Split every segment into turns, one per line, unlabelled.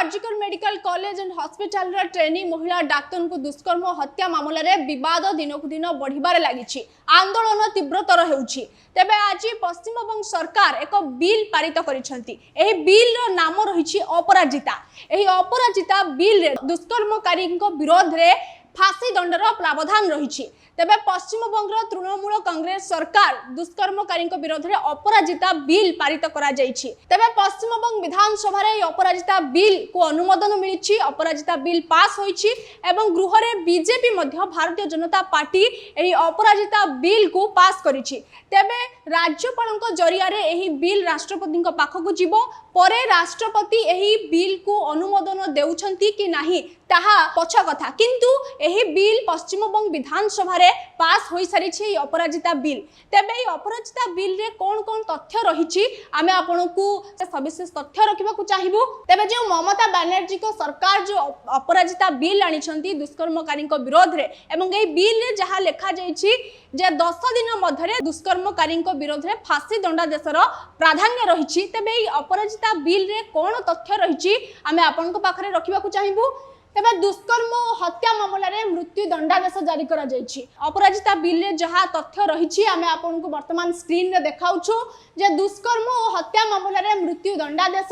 RG Kar medical college and hospital trainee महिला doctor को दुष्कर्म हत्या मामला रे विवाद दिनकु दिन बढ़िबार लागिछि। आंदोलन तीव्रतर हेउछि। तेबे आज पश्चिम बंग सरकार एक बिल पारित करिसंती। एही बिल रो नाम रहिछि अपराजिता। एही अपराजिता बिल रे दुष्कर्मकारी विरोध रे फांसी दंडर प्रावधान रही। तेबे पश्चिम बंग तृणमूल कांग्रेस सरकार दुष्कर्मकारी विरोध में अपराजिता बिल पारित करा जायछि। तेबे पश्चिम बंग विधानसभा रे अपराजिता बिल को अनुमोदन मिली। अपराजिता बिल पास होईछि एवं गृह रे बीजेपी मध्य भारतीय जनता पार्टी एही अपराजिता बिल को पास करिछि। तेबे राज्यपाल जरिया रे एही बिल राष्ट्रपति पाखकु जिवो। परे राष्ट्रपति एही बिल को अनुमोदन देउछंती कि नाही ताहा पछ कथा, किंतु एही बिल पश्चिम बंग विधानसभा रे पास होई सारिछि अपराजिता बिल। तेबे अपराजिता बिल रे कोन कोन तथ्य रहिछि आमे आपनकु सविशेष तथ्य रखिबा को चाहिबो। तेबे जे ममता बनर्जी को सरकार जो अपराजिता बिल आनिछंती दुष्कर्मकारी विरोध रे एवं एही बिल रे जहा लेखा जायछि जे 10 दिन मध्यरे दुष्कर्मकारी विरोध रे फांसी दंडादेशर प्राधान्य रहिछि। तेबे एही अपराजिता बिल रे कोन तथ्य रहिछि आमे आपनक पाखरे रखिबा को चाहिबो। तेबे दुष्कर्म हत्या मामला रे मृत्यु दंडादेश जारी करा जायछि। अपराजिता बिल रे जहा तथ्य रहिछि आमे आपनकु वर्तमान स्क्रीन रे देखाउछु जे दुष्कर्म और हत्या मामला रे मृत्यु दंडादेश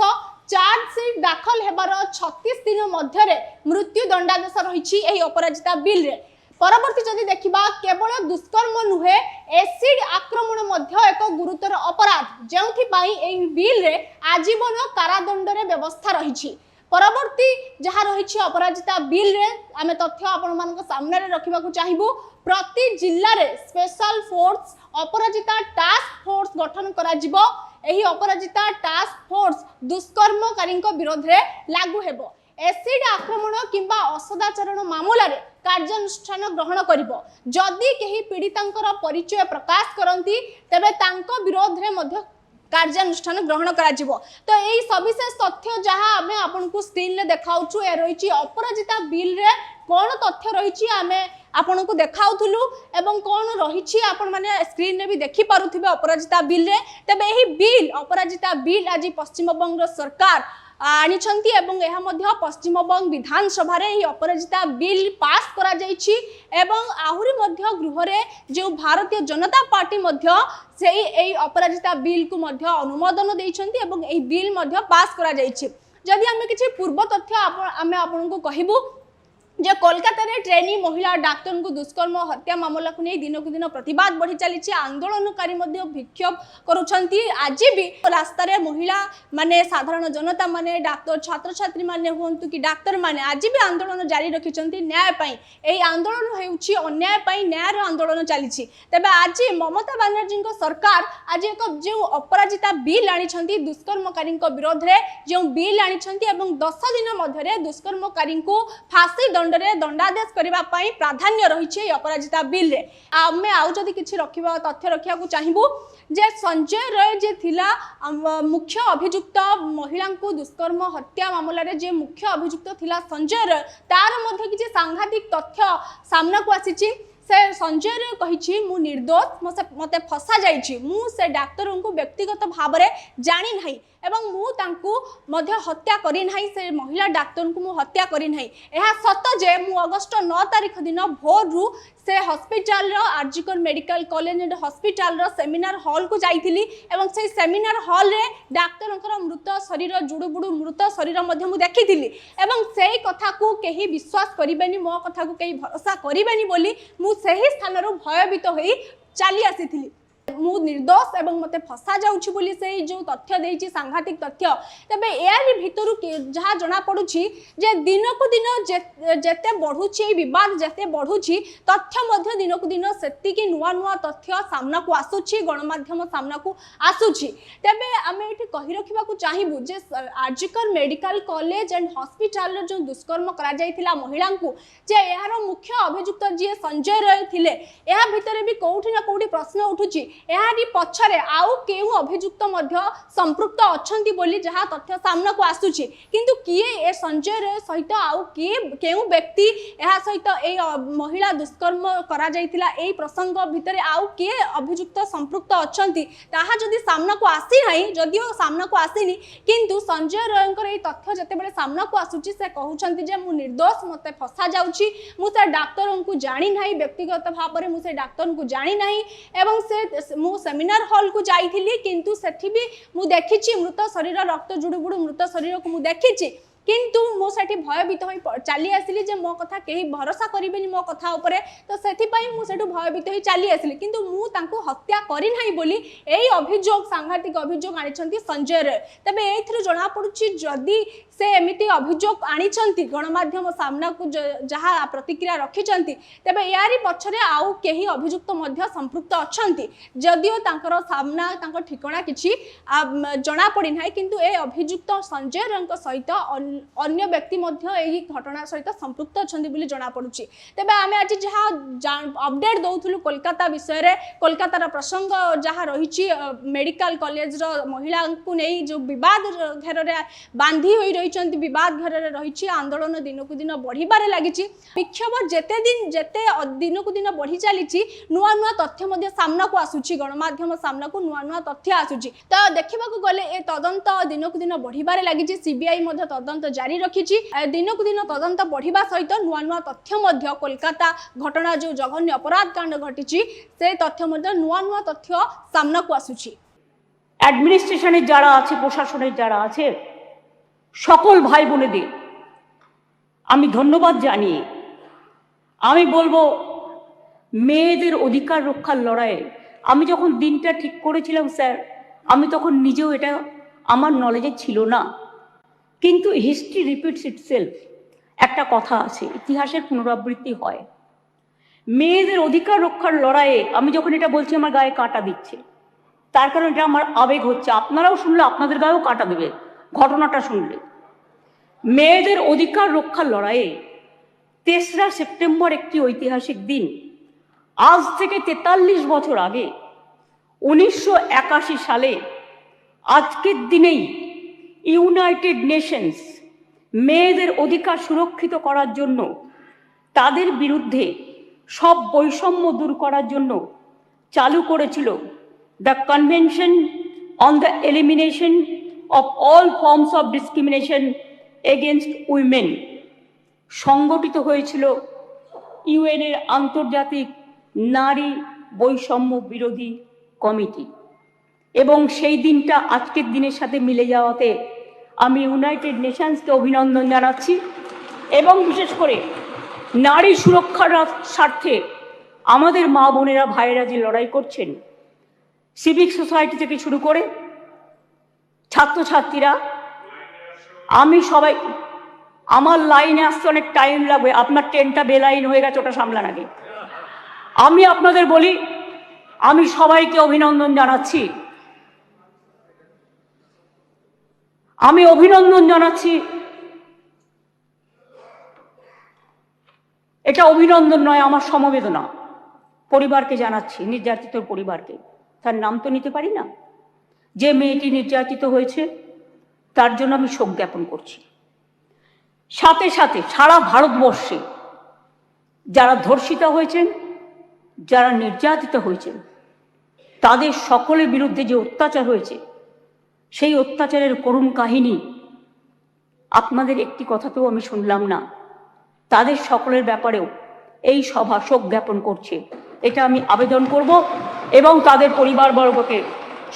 चार्जशीट दाखल हेबार 36 दिन मध्यरे मृत्यु दंडादेश रहिछि एही अपराजिता बिल रे। परवर्ती जदि देखिबा केवल दुष्कर्म नुहे एसिड आक्रमण मध्य एक गुरुतर अपराध जेउथि पई एही बिल रे आजीवन कारादंड रे व्यवस्था रहिछि। परवर्ती जहाँ रही अपराजिता बिल रे आमे तथ्य आपण मानक सामने रे रखिबा को चाहिबो। प्रति जिल्ला रे स्पेशल फोर्स अपराजिता टास्क फोर्स गठन करा जिवो। एही अपराजिता टास्क फोर्स दुष्कर्मकारी विरोध रे लागू हेबो। एसिड आक्रमण किंबा असदाचरण मामला रे कार्यानुष्ठान ग्रहण करिवो। जदि केही पीड़ितांकर परिचय प्रकाश करंती तेबे तांको विरोध रे मध्य कार्यानुष्ठान ग्रहण करा जिवो। तो यही सविशेष तथ्य जहाँ आमे आपनकु स्क्रीन रे देखाउछु ए रहिछि अपराजिता बिल रे कोन तथ्य रहिछि आमे आपनकु देखाउथुलु एवं कोन रहिछि आपण माने स्क्रीन रे भी देखि पारुथिबे अपराजिता बिल रे। तबे एही बिल अपराजिता बिल आज पश्चिम बंग सरकार आनिछंती एवं एहा मध्य पश्चिम बंग विधानसभा रे एही अपराजिता बिल पास करा जायछि एवं आहुरी मध्य गृह रे जो भारतीय जनता पार्टी मध्य सेही एही अपराजिता बिल को मध्य अनुमोदन दैछंती एवं एही बिल मध्य पास करा जायछि। जदि आमे किछि पूर्व तथ्य आमे आपनकु कहिबु जे कोलकाता रे ट्रेनी महिला डाक्तर को दुष्कर्म हत्या मामला को नहीं दिनकु दिन प्रतिवाद बढ़ी चली। आंदोलनकारी मध्य विक्षोभ करुछंती। आज भी रास्ता रे महिला माने साधारण जनता माने डाक्तर छात्र छात्री माने हुंतु कि डाक्तर माने आज भी आंदोलन जारी रखिछंती न्याय पई। एही आंदोलन हेउछि अन्याय पई न्याय रो आंदोलन चलीछि। तबे आज ममता बनर्जी को सरकार आज एक जो अपराजिता बिल आनिछंती दुष्कर्मकारी विरोध रे जो बिल आनिछंती एवं 10 दिन मध्यरे दुष्कर्मकारी को फांसी दंडादेश करबा पई प्राधान्य रही अपराजिता बिल रे। आमे आउ जदि किछि रखिबा तथ्य रखिया को चाहिबू जे संजय राय जे थिला मुख्य अभियुक्त महिला को दुष्कर्म हत्या मामला रे जे मुख्य अभियुक्त थिला संजय राय तार मध्य किछि सांघातिक तथ्य सामना को आसीछि। से संजय राय कहिछि मु निर्दोष मते फसा जाइछि मु से डाक्टर को व्यक्तिगत भाव रे जानि नाही एवं मु तांकु मध्य हत्या करी नाही से महिला डाक्टर को मु हत्या करी नाही। एहा सत जे मु अगस्त 9 तारिख दिन भोर रु से हॉस्पिटल रो RG Kar medical college and Hospital रो सेमिनार हॉल को जाइथिली एवं से सेमिनार हॉल रे डाक्टरंकर मृत शरीर जुडुबुडु मृत शरीर मध्य मु देखिथिली एवं सेही कथा को केही विश्वास करिबेनी मो कथा को केही भरोसा करिबेनी बोली मु सेही स्थान रो भयभीत होई चली आसीथिली। मु निर्दोष एवं मते फसा जाउछि बोली से जो तथ्य देछि सांघातिक तथ्य। तबे एआर भितरु जहा जना पडुछि जे दिनकु दिन जेते बढ़ुछि विवाद जेते बढ़ुछि तथ्य मध्य दिनकु दिन सेति कि नुवा नुवा तथ्य सामना को आसुछि गणमाध्यम सामना को आसुछि। तबे आमे एठी कहि रखिबा को चाहिबु जे RG Kar medical college and hospital जो दुष्कर्म करा जायथिला महिला को जे एहार मुख्य अभियुक्त जे संजय राय थिले एहा भितरे भी कोउठी ना कोउठी प्रश्न उठुछि एहारी पछरे आउ केउ अभियुक्त मध्य संपृक्त अछंती बोली जहा तथ्य सामना को आसुची किंतु किए ए संजय रे सहित आउ किए केउ व्यक्ति एहा सहित ए महिला दुष्कर्म करा जायतिला ए प्रसंग भितरे आउ किए अभियुक्त संपृक्त अछंती ताहा जदी सामना को आसी नाही जदियो सामना को आसीनी किंतु संजय रयंकर ए तथ्य जते बेले सामना को आसुची से कहउछंती जे मु निर्दोष मते फसा जाउची मु से डाक्टर को जानी नाही व्यक्तिगत भाव में मुझे डाक्टर को जानी नहीं एवं से मु सेमिनार हॉल को जाइथिली किंतु सेठी भी मु देखिछि मृत शरीर रक्त जुड़ुबुड़ु मृत शरीर को मु देखिछि किंतु मो सेठी भयभीत होई चली आसिली जे मो कथा केही भरोसा करिबेनी मो कथा ऊपर तो सेठी पई मु सेठु भयभीत होई चली आसिली किंतु मु तांको हत्या करि नाही बोली एई अभियोग सांघातिक अभियोग आनिछंती संजय रे तबे एथिरु जणा पडुछि जदी से एमिति अभियोग आनिछंती गणमाध्यम सामना को जहा प्रतिक्रिया रखिछंती तबे यारी पछरे आउ केही अभियुक्त मध्य संपृक्त अछंती जदियो तांकर सामना तांको ठिकाना किछि जणा पडि नाही किंतु ए अभियुक्त संजय रंक सहित अन्य व्यक्ति मध्य एही घटना सहित संपृक्त अछंती बोली जणा पडुछि तबे आमे आज जहा अपडेट दउथुलु कोलकाता विषय रे कोलकाता रा प्रसंग जहा रहिछि मेडिकल कॉलेज रो महिला को नै जो विवाद घेर रे बांधी होई विवाद घर रही आंदोलन दिन को दिन बढ़िबार लगी विक्षोभ जेते दिन को दिन बढ़ी चली नुआ नुआ तथ्य सामना को आसुची गणमाध्यम सामना को नुआ नुआ तथ्य आसुची तो देखा गले ए तदंत दिन को दिन बढ़िबार लगी सीबीआई तदंत जारी रखी दिन को दिन तदंत बढ़िबा सहित नुआ नुआ तथ्य कोलकाता घटना जो जघन्य अपराध कांड घटी से तथ्य नुआ नुआ तथ्य सामना को आसुची
एडमिनिस्ट्रेशনের যারা আছে প্রশাসনের যারা আছে সকল ভাই বোনেদের আমি ধন্যবাদ জানিয়ে আমি বলবো মেয়েদের অধিকার রক্ষার লড়াইয়ে আমি যখন দিনটা ঠিক করেছিলাম স্যার আমি তখন নিজেও এটা আমার নলেজে ছিল না কিন্তু হিস্ট্রি রিপিটস ইটসেলফ একটা কথা আছে ইতিহাসের পুনরাবৃত্তি হয় মেয়েদের অধিকার রক্ষার লড়াইয়ে আমি যখন এটা বলছি আমার গায়ে কাঁটা দিচ্ছে তার কারণ এটা আমার আবেগ হচ্ছে আপনারাও শুনলে আপনাদের গায়েও কাঁটা দেবে ঘটনাটা শুনলে মেয়েদের অধিকার রক্ষার লড়াইয়ে ৩রা সেপ্টেম্বর একটি ঐতিহাসিক দিন আজ থেকে ৪৩ বছর আগে ১৯৮১ সালে আজকের দিনেই ইউনাইটেড নেশনস মেয়েদের অধিকার সুরক্ষিত করার জন্য তাদের বিরুদ্ধে সব বৈষম্য দূর করার জন্য চালু করেছিল the convention on the elimination of all forms of discrimination against women সংগঠিত হয়েছিল ইউএন এর আন্তর্জাতিক নারী বৈষম্য বিরোধী কমিটি এবং সেই দিনটা আজকের দিনের সাথে মিলে যাওয়াতে আমি ইউনাইটেড নেশনসকে অভিনন্দন জানাচ্ছি এবং বিশেষ করে নারী সুরক্ষার স্বার্থে আমাদের মা বোনেরা ভাইয়েরা যে লড়াই করছেন সিভিক সোসাইটি থেকে শুরু করে ছাত্রছাত্রীরা আমি সবাই আমার লাইনে আসতে অনেক টাইম লাগবে আপনার ট্রেনটা বেলাইন হয়ে গেছে ওটা সামলান আগে আমি আপনাদের বলি আমি সবাইকে অভিনন্দন জানাচ্ছি আমি অভিনন্দন জানাচ্ছি এটা অভিনন্দন নয় আমার সমবেদনা পরিবারকে জানাচ্ছি নির্যাতিত পরিবারকে তার নাম তো নিতে পারি না যে মেয়েটি নির্যাতিত হয়েছে তার জন্য আমি শোক জ্ঞাপন করছি সাথে সাথে সারা ভারতবর্ষে যারা ধর্ষিতা হয়েছেন যারা নির্যাতিত হয়েছেন তাদের সকলের বিরুদ্ধে যে অত্যাচার হয়েছে সেই অত্যাচারের করুণ কাহিনী আপনাদের একটি কথাতেও আমি শুনলাম না তাদের সকলের ব্যাপারেও এই সভা শোক জ্ঞাপন করছে এটা আমি আবেদন করব এবং তাদের পরিবারবর্গকে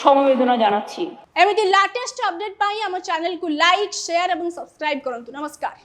সমবেদনা জানাচ্ছি
एमती लेटेस्ट अपडेट पाई आम चैनल को लाइक शेयर और सब्सक्राइब करंतु नमस्कार।